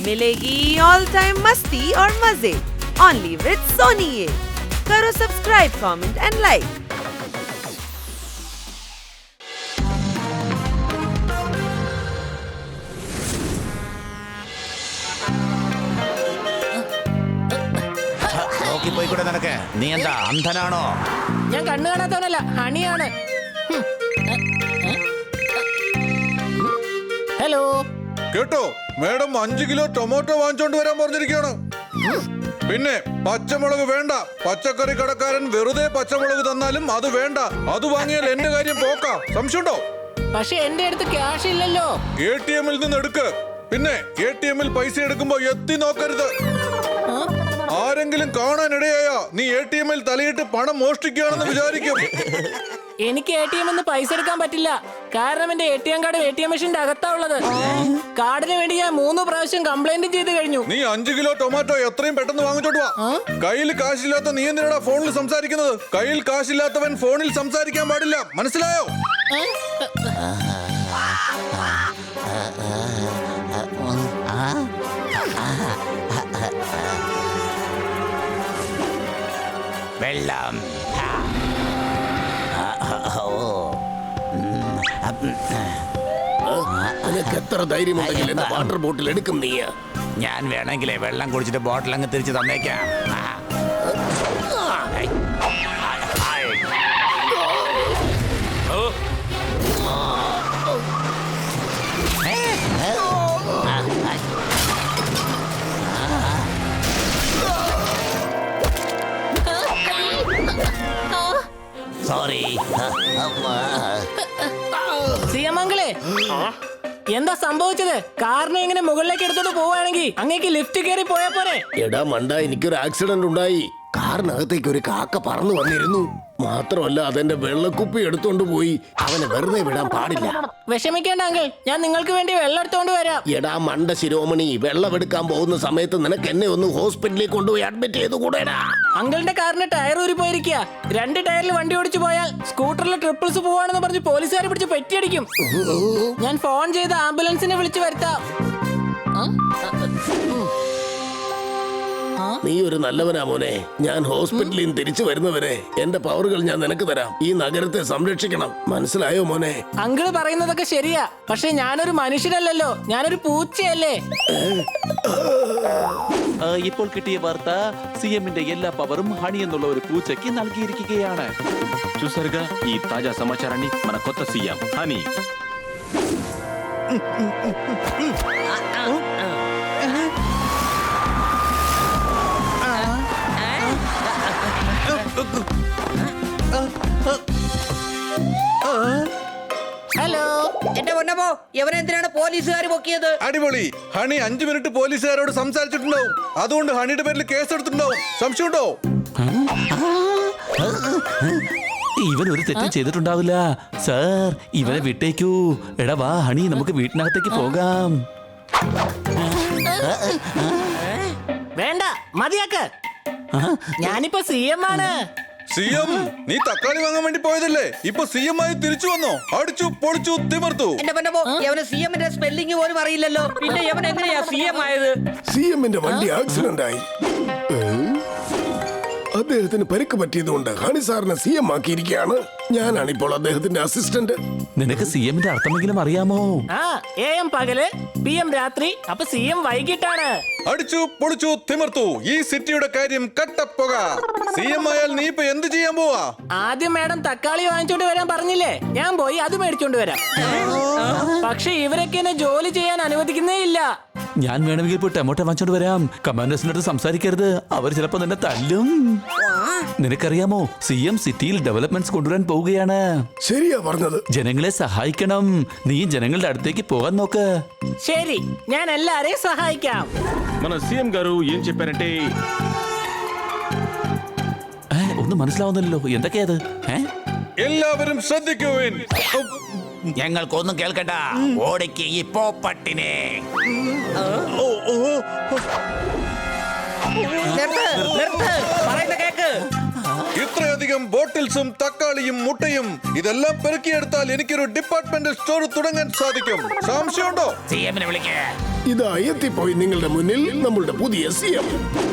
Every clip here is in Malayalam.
मिलेगी ऑल टाइम मस्ती और मजे ओनली विद सोनी ये। करो सब्सक्राइब, कमेंट एंड लाइक। പോയിക്കൂടെ നിനക്ക്? നീ എന്താ അന്ധനാണോ? ഞാൻ കണ്ണു കാണാത്തവനല്ല, ഹണിയാണ്. ഹലോ കേട്ടോ, മാഡം 5 കിലോ ടൊമാറ്റോ വാങ്ങിച്ചോണ്ട് വരാൻ പറഞ്ഞിരിക്കുകയാണ്. പിന്നെ പച്ചമുളക് വേണ്ട. പച്ചക്കറി കടക്കാരൻ വെറുതെ പച്ചമുളക് തന്നാലും അത് വേണ്ട. അത് വാങ്ങിയാൽ എന്റെ കാര്യം പോക്കാം. സംശയമുണ്ടോ? പക്ഷെ എന്റെ അടുത്ത് ക്യാഷ് ഇല്ലല്ലോ. ATM നിന്ന് എടുക്ക്. പിന്നെ ATM പൈസ എടുക്കുമ്പോ എത്തി നോക്കരുത്. ആരെങ്കിലും കാണാനിടയായ നീ ATM തലയിട്ട് പണം മോഷ്ടിക്കുകയാണെന്ന് വിചാരിക്കും. എനിക്ക് ATM പൈസ എടുക്കാൻ പറ്റില്ല. കാരണം എന്റെ ATM കാർഡ് ATM മെഷീന്റെ അകത്താ ഉള്ളത്. കാർഡിന് വേണ്ടി ഞാൻ 3 പ്രാവശ്യം കംപ്ലൈന്റ് ചെയ്ത് കഴിഞ്ഞു. നീ 5 കിലോ ടൊമാറ്റോ എത്രയും പെട്ടെന്ന് വാങ്ങിച്ചോട്ട് വാ. കയ്യിൽ കാശില്ലാത്ത നീ എന്തിനാ ഫോണിൽ സംസാരിക്കുന്നത്? കയ്യിൽ കാശില്ലാത്തവൻ ഫോണിൽ സംസാരിക്കാൻ പാടില്ല. മനസ്സിലായോ? വെള്ളം. നിനക്ക് എത്ര ധൈര്യമുണ്ടെങ്കിൽ എന്റെ വാട്ടർ ബോട്ടിൽ എടുക്കും നീ? ഞാൻ വേണമെങ്കിലേ വെള്ളം കുടിച്ചിട്ട് ബോട്ടിൽ അങ്ങ് തിരിച്ചു തന്നേക്കാം. സോറി. സിയമംഗളെ, എന്താ സംഭവിച്ചത്? കാറിനെ ഇങ്ങനെ മുകളിലേക്ക് എടുത്തോണ്ട് പോവുകയാണെങ്കിൽ അങ്ങേക്ക് ലിഫ്റ്റ് കയറി പോയാ പോരെ? എടാ മണ്ട, എനിക്കൊരു ആക്സിഡന്റ് ഉണ്ടായി. കാറിനകത്തേക്ക് ഒരു കാക്ക പറന്നു വന്നിരുന്നു. മാത്രമല്ല അതെന്റെ വെള്ളക്കുപ്പി എടുത്തോണ്ട് പോയി. അവനെ വെറുതെ വിടാൻ പാടില്ല. വിഷമിക്കേണ്ട അങ്കിൾ, ഞാൻ നിങ്ങൾക്ക് വേണ്ടി വെള്ളം എടുത്തോണ്ട് വരാം. എടാ മണ്ട ശിരോമണി, വെള്ളം എടുക്കാൻ പോകുന്ന സമയത്ത് നിനക്ക് എന്നെ ഒന്ന് ഹോസ്പിറ്റലിൽ കൊണ്ടുപോയി അഡ്മിറ്റ് ചെയ്ത് കൂടെടാ. അങ്കിളിന്റെ കാറിന് ടയർ ഊരി പോയിരിക്കുക. 2 ടയറിൽ വണ്ടി ഓടിച്ചു പോയാൽ സ്കൂട്ടറിൽ ട്രിപ്പിൾസ് പോവാണെന്ന് പറഞ്ഞ് പോലീസുകാർ പിടിച്ച് പെറ്റിയടിക്കും. ഞാൻ ഫോൺ ചെയ്ത് ആംബുലൻസിനെ വിളിച്ചു വരുത്താം. നീ ഒരു നല്ലവനാ മോനെ. ഞാൻ ഹോസ്പിറ്റലിൽ നിന്ന് തിരിച്ചു വരുന്നവരെ എന്റെ പവറുകൾ ഞാൻ നിനക്ക് തരാം. ഈ നഗരത്തെ സംരക്ഷിക്കണം. മനസ്സിലായോ മോനെ? അങ്കിള് പറയുന്നതൊക്കെ ശരിയാ, പക്ഷെ ഞാനൊരു മനുഷ്യനല്ലല്ലോ, ഞാനൊരു പൂച്ചയല്ലേ. ഇപ്പോൾ കിട്ടിയ വാർത്ത, സിഎമ്മിന്റെ എല്ലാ പവറും ഹണി എന്നുള്ള ഒരു പൂച്ചയ്ക്ക് നൽകിയിരിക്കുകയാണ്. చూసారుగా ఈ తాజా సమాచారాన్ని మన కొత్త సీఎం హనీ. ഹലോ, എന്റെ പൊന്നപ്പോ, എവനെന്തിനാണ് പോലീസുകാർ പൊക്കിയത്? അടിപൊളി. ഹണി 5 മിനിറ്റ് പോലീസുകാരോട് സംസാരിച്ചിട്ടുണ്ടാവും. അതുകൊണ്ട് ഹണിയുടെ പേരിൽ കേസ് എടുത്തിട്ടുണ്ടാവും. സംശയമുണ്ടോ? ഇവൻ ഒരു തെറ്റും ചെയ്തിട്ടുണ്ടാവില്ല സാർ. ഇവനെ വിട്ടേക്കൂ. എടാ വാ ഹണി, നമുക്ക് വീട്ടിനകത്തേക്ക് പോകാം. വേണ്ട, മതിയാക്ക്. ഞാനിപ്പോ CM ആണ്. CM? നീ തക്കാളി വാങ്ങാൻ വേണ്ടി പോയതല്ലേ? ഇപ്പൊ CM ആയി തിരിച്ചു വന്നോ? അടിച്ചു പൊളിച്ചു തിമർത്തു. എന്റെ പൊന്നപ്പോ, എവന് CM സ്പെല്ലിംഗ് പോലും അറിയില്ലല്ലോ. പിന്നെ എവൻ എങ്ങനെയാ CM ആയത്? സിഎമ്മിന്റെ വണ്ടി ആക്സിഡന്റ് ആയി. അദ്ദേഹത്തിന് പരിക്ക് പറ്റിയതുകൊണ്ട് ഹണി സാറിനെ CM ആക്കിയിരിക്കുകയാണ്. ഞാനാണ് ഇപ്പോൾ അദ്ദേഹത്തിന്റെ അസിസ്റ്റന്റ്. നിനക്ക് സിഎമ്മിന്റെ അർത്ഥമെങ്കിലും അറിയാമോ? AM പകല്, PM രാത്രി, അപ്പൊ CM വൈകിട്ടാണ്. അടിച്ചു പൊളിച്ചു തിമർത്തു. ഈ സിറ്റിയുടെ കാര്യം കട്ടപ്പുക. CM ആയാൽ നീ ഇപ്പൊ എന്ത് ചെയ്യാൻ പോവാ? ആദ്യം മാഡം തക്കാളി വാങ്ങിച്ചോണ്ട് വരാൻ പറഞ്ഞില്ലേ, ഞാൻ പോയി അത് മേടിച്ചോണ്ട് വരാം. പക്ഷെ ഇവരൊക്കെ എന്നെ ജോലി ചെയ്യാൻ അനുവദിക്കുന്നേ ഇല്ല. ഞാൻ വേണമെങ്കിൽ ഇപ്പോൾ ടൊമാറ്റോ വാങ്ങിച്ചോണ്ട് വരാം. കമാൻഡേഴ്സിന്റെ അടുത്ത് സംസാരിക്കരുത്, അവർ ചിലപ്പോ നിന്നെ തല്ലും. നിനക്കറിയാമോ, CM സിറ്റിയിൽ ഡെവലപ്മെന്റ്സ് കൊണ്ടുവരാൻ പോവുകയാണ്. ശരിയാ പറഞ്ഞത്. ജനങ്ങളെ സഹായിക്കണം. നീ ജനങ്ങളുടെ അടുത്തേക്ക് പോകാൻ നോക്ക്. ശരി, ഞാൻ എല്ലാരെയും സഹായിക്കാം. మన సీఎం గారు ఏం చెప్పారంటే ഒന്നും മനസ്സിലാവുന്നില്ലല്ലോ, എന്തൊക്കെയത്? എല്ലാവരും ശ്രദ്ധിക്കുവിൻ. ഞങ്ങൾക്കൊന്നും കേൾക്കണ്ട. ഓടിക്ക് ഈ പോപ്പട്ടിനെ. നിർത്ത്, പറയുന്ന കേക്ക്. ഇത്രയധികം ബോട്ട് ബോട്ടിൽസും തക്കാളിയും മുട്ടയും ഇതെല്ലാം പെറുക്കിയെടുത്താൽ എനിക്കൊരു ഡിപ്പാർട്ട്മെന്റ് സ്റ്റോർ തുടങ്ങാൻ സാധിക്കും. സംശയമുണ്ടോ? സിഎമ്മിനെ വിളിക്കേ. ഇതാ എത്തിപ്പോയി നിങ്ങളുടെ മുന്നിൽ നമ്മളുടെ പുതിയ CM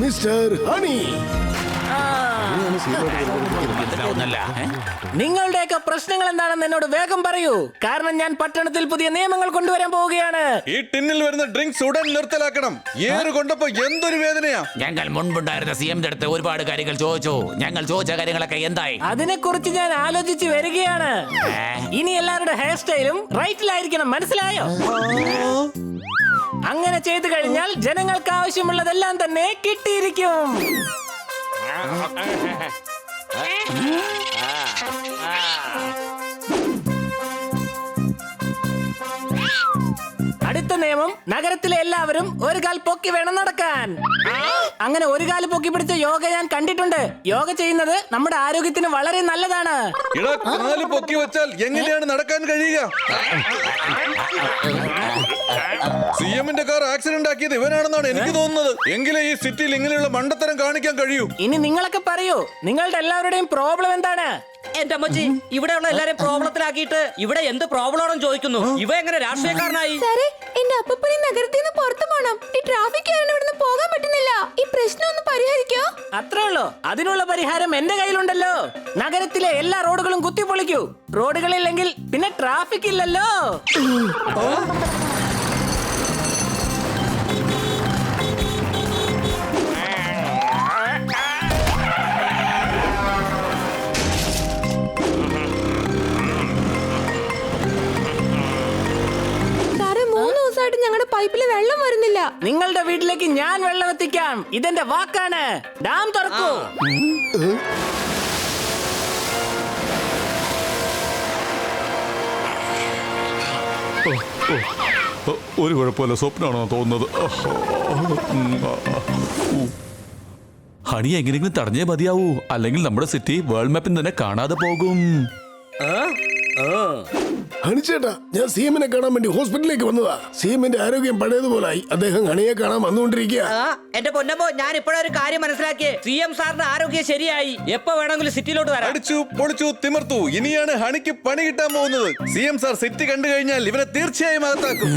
മിസ്റ്റർ ഹണി. മനസ്സിലാവുന്നല്ല. നിങ്ങളുടെയൊക്കെ പ്രശ്നങ്ങൾ എന്താണെന്ന് എന്നോട് വേഗം പറയൂ. കാരണം ഞാൻ പട്ടണത്തിൽ പുതിയ നിയമങ്ങൾ കൊണ്ടുവരാൻ പോവുകയാണ്. ഈ ടിന്നിൽ വരുന്ന ഡ്രിങ്ക്സ് ഉടൻ നിർത്തലാക്കണം. ഏറ് കൊണ്ടപ്പോ എന്തൊരു വേദനയാ. ഞങ്ങൾ മുൻപുണ്ടായിരുന്ന സിഎമ്മിന്റെ അടുത്ത് ഒരുപാട് കാര്യങ്ങൾ ചോദിച്ചു. ഞങ്ങൾ ചോദിച്ച കാര്യങ്ങളൊക്കെ എന്തായി? അതിനെക്കുറിച്ച് ഞാൻ ആലോചിച്ച് വരികയാണ്. ഇനി എല്ലാവരുടെ ഹെയർ സ്റ്റൈലും റൈറ്റിലായിരിക്കണം, മനസ്സിലായോ? അങ്ങനെ ചെയ്തു കഴിഞ്ഞാൽ ജനങ്ങൾക്ക് ആവശ്യമുള്ളതെല്ലാം തന്നെ കിട്ടിയിരിക്കും. അടുത്ത നിയമം, നഗരത്തിലെ എല്ലാവരും ഒരു കാൽ പൊക്കി വേണം നടക്കാൻ. അങ്ങനെ ഒരു കാല് പൊക്കി പിടിച്ച യോഗ ഞാൻ കണ്ടിട്ടുണ്ട്. യോഗ ചെയ്യുന്നത് നമ്മുടെ ആരോഗ്യത്തിന് വളരെ നല്ലതാണ്. ഇടാ, കാല് പൊക്കി വെച്ചാൽ എങ്ങനെയാണ് നടക്കാൻ കഴിയുക? സിഎമ്മിന്റെ കാർ ആക്സിഡന്റ് ആക്കിയത് ഇവനാണെന്നാണ് എനിക്ക് തോന്നുന്നത്. എങ്കിലേ ഈ സിറ്റിയിൽ ഇങ്ങനെയുള്ള മണ്ടത്തരം കാണിക്കാൻ കഴിയൂ. ഇനി നിങ്ങളൊക്കെ പറയൂ, നിങ്ങളുടെ എല്ലാവരുടെയും പ്രോബ്ലം എന്താണ്? എന്റെ അമ്മച്ചി, ഇവിടെയുള്ള എല്ലാരും പ്രോബ്ലത്തിലാക്കിയിട്ട് ഇവിടെ എന്ത് പ്രോബ്ലമാണെന്ന് ചോദിക്കുന്നു. ഇവ എങ്ങനെ രാഷ്ട്രീയക്കാരനായി? സാറേ, എന്റെ അപ്പൂപ്പനെ നഗരത്തിൽ നിന്ന് പുറത്തു പോണം. ഈ ട്രാഫിക് കാരണം ഇവിടുന്ന് പോകാൻ പറ്റുന്നില്ല. ഈ പ്രശ്നം ഒന്ന് പരിഹരിക്കോ? അത്രേ ഉള്ളൂ. അതിനുള്ള പരിഹാരം എന്റെ കയ്യിലുണ്ടല്ലോ. നഗരത്തിലെ എല്ലാ റോഡുകളും കുത്തിപ്പൊളിക്കൂ. റോഡുകളില്ലെങ്കിൽ പിന്നെ ട്രാഫിക് ഇല്ലല്ലോ. ഞങ്ങളുടെ പൈപ്പിൽ വെള്ളം വരുന്നില്ല. നിങ്ങളുടെ വീട്ടിലേക്ക് ഞാൻ വെള്ളം എത്തിക്കാം. ഇതെന്റെ വാക്കാണ്. ഡാം തുറക്കൂ. ഒരു കുഴപ്പമില്ല, സ്വപ്നമാണോ തോന്നുന്നത്? ഹണി എങ്ങനെയെങ്കിലും തടഞ്ഞേ മതിയാവൂ, അല്ലെങ്കിൽ നമ്മുടെ സിറ്റി വേൾഡ് മാപ്പിൽ തന്നെ കാണാതെ പോകും. ഹണിച്ചേട്ടാ, ഞാൻ CMനെ കാണാൻ വേണ്ടി ഹോസ്പിറ്റലിലേക്ക് വന്നതാ. CMന്റെ ആരോഗ്യം പഴയതുപോലായി. അദ്ദേഹം ഹണിയെ കാണാൻ വന്നുകൊണ്ടിരിക്കുക. എന്റെ പൊന്നമ്മോ, ഞാൻ ഇപ്പോഴൊരു കാര്യം മനസ്സിലാക്കിയേ. CM സാറിന്റെ ആരോഗ്യം ശരിയായി. എപ്പോ വേണമെങ്കിലും സിറ്റിയിലോട്ട് വരാം. അടിച്ചു പൊളിച്ചു തിമിർത്തു. ഇനിയാണ് ഹണിക്ക് പണി കിട്ടാൻ പോകുന്നത്. CM സാർ സിറ്റി കണ്ടു കഴിഞ്ഞാൽ ഇവനെ തീർച്ചയായും അകത്താക്കും.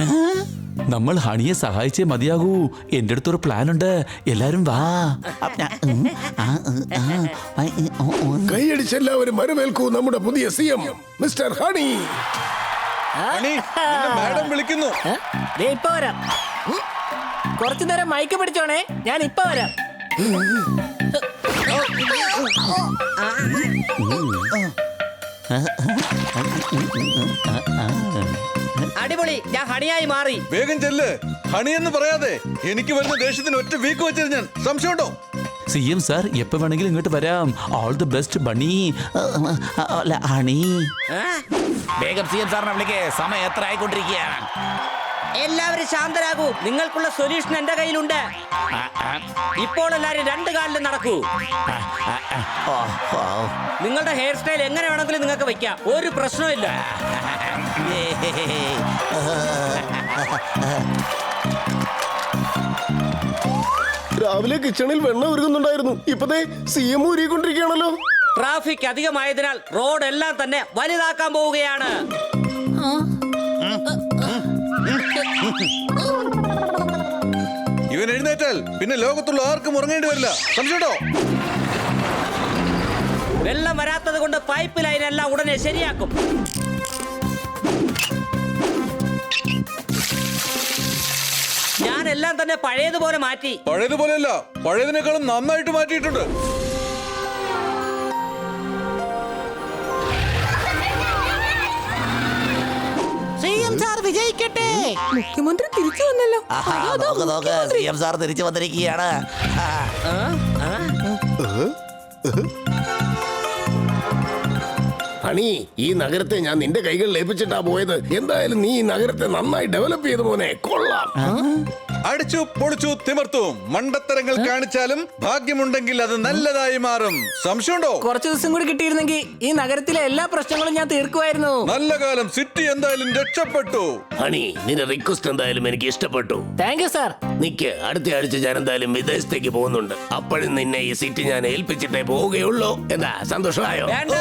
നമ്മൾ ഹണിയെ സഹായിച്ചേ മതിയാകൂ. എന്റെ അടുത്തൊരു പ്ലാൻ ഉണ്ട്. എല്ലാരും വാ. കൈയടിച്ച് എല്ലാവരും വരവേൽക്കൂ നമ്മുടെ പുതിയ CM മിസ്റ്റർ ഹണി. ഹണി, നിന്നെ മാഡം വിളിക്കുന്നു. ദേ ഇപ്പൊ വരാം. കുറച്ചു നേരം മൈക്ക് പിടിച്ചോണേ, ഞാൻ ഇപ്പൊ വരാം. അടിപൊളി, ഞാൻ ഹണിയായി മാറി. വേഗം ചെല്ല്. ഹണി എന്ന് പറയാതെ എനിക്ക് വരുന്ന ദേഷ്യത്തിന് ഒറ്റ വീക്ക് വെച്ചത് ഞാൻ. സംശയമുണ്ടോ? CM സാർ എപ്പോ വേണമെങ്കിലും ഇങ്ങോട്ട് വരാം. All the best bunny. Honey, വേഗം സിഎം സാറിനെ വിളിക്കേ. സമയം എത്ര ആയിക്കൊണ്ടിരിക്കുകയാണ്? എല്ലാവരും ശാന്തരാകൂ. നിങ്ങൾക്കുള്ള സൊല്യൂഷൻ എന്റെ കയ്യിലുണ്ട്. ഇപ്പോൾ എല്ലാരും രണ്ട് കാലിൽ നടക്കൂ. നിങ്ങളുടെ ഹെയർ സ്റ്റൈൽ എങ്ങനെ വേണമെങ്കിലും നിങ്ങൾക്ക് വെക്കാം. ഒരു പ്രശ്നമില്ല. രാവിലെ കിച്ചണിൽ വെണ്ണ ഒരുക്കുന്നുണ്ടായിരുന്നു. ഇപ്പതേ CM ഊരിക്കൊണ്ടിരിക്കുകയാണല്ലോ. ട്രാഫിക് അധികമായതിനാൽ റോഡ് എല്ലാം തന്നെ വലുതാക്കാൻ പോവുകയാണ്. ഇവൻ എഴുന്നേറ്റാൽ പിന്നെ ലോകത്തുള്ള ആർക്കും ഉറങ്ങേണ്ടി വരില്ല. സംശയമുണ്ടോ? വെള്ളം വരാത്തത് കൊണ്ട് പൈപ്പ് ലൈൻ എല്ലാം ഉടനെ ശരിയാക്കും. ഞാൻ എല്ലാം തന്നെ പഴയതുപോലെ മാറ്റി. പഴയതുപോലെയല്ല, പഴയതിനേക്കാളും നന്നായിട്ട് മാറ്റിയിട്ടുണ്ട്. വിജയിക്കട്ടെ. മുഖ്യമന്ത്രി തിരിച്ചു വന്നല്ലോ. സിഎം സാർ തിരിച്ചു വന്നിരിക്കുകയാണ്. ഹണി, ഈ നഗരത്തെ ഞാൻ നിന്റെ കൈകളിൽ ഏൽപ്പിച്ചിട്ടാ പോയത്. എന്തായാലും നീ ഈ നഗരത്തെ നന്നായി ഡെവലപ്പ് ചെയ്ത മോനെ. കൊള്ളാം. അടിച്ചു പൊളിച്ചു തിമർത്തും മണ്ടത്തരങ്ങൾ കാണിച്ചാലും ഭാഗ്യമുണ്ടെങ്കിൽ അത് നല്ലതായി മാറും. സംശയമുണ്ടോ? കുറച്ചു ദിവസം കൂടി കിട്ടിയിരുന്നെങ്കിൽ ഈ നഗരത്തിലെ എല്ലാ പ്രശ്നങ്ങളും ഞാൻ തീർക്കുമായിരുന്നു. നല്ല കാലം, സിറ്റി എന്തായാലും രക്ഷപ്പെട്ടു. ഹണി, നിന്റെ റിക്വസ്റ്റ് എന്തായാലും എനിക്ക് ഇഷ്ടപ്പെട്ടു. Thank you sir. നിക്ക്, അടുത്ത ആഴ്ച ഞാൻ എന്തായാലും വിദേശത്തേക്ക് പോകുന്നുണ്ട്. അപ്പോഴും നിന്നെ ഈ സിറ്റി ഞാൻ ഏൽപ്പിച്ചിട്ടേ പോവുകയുള്ളൂ. എന്താ, സന്തോഷമായോ? വേണ്ട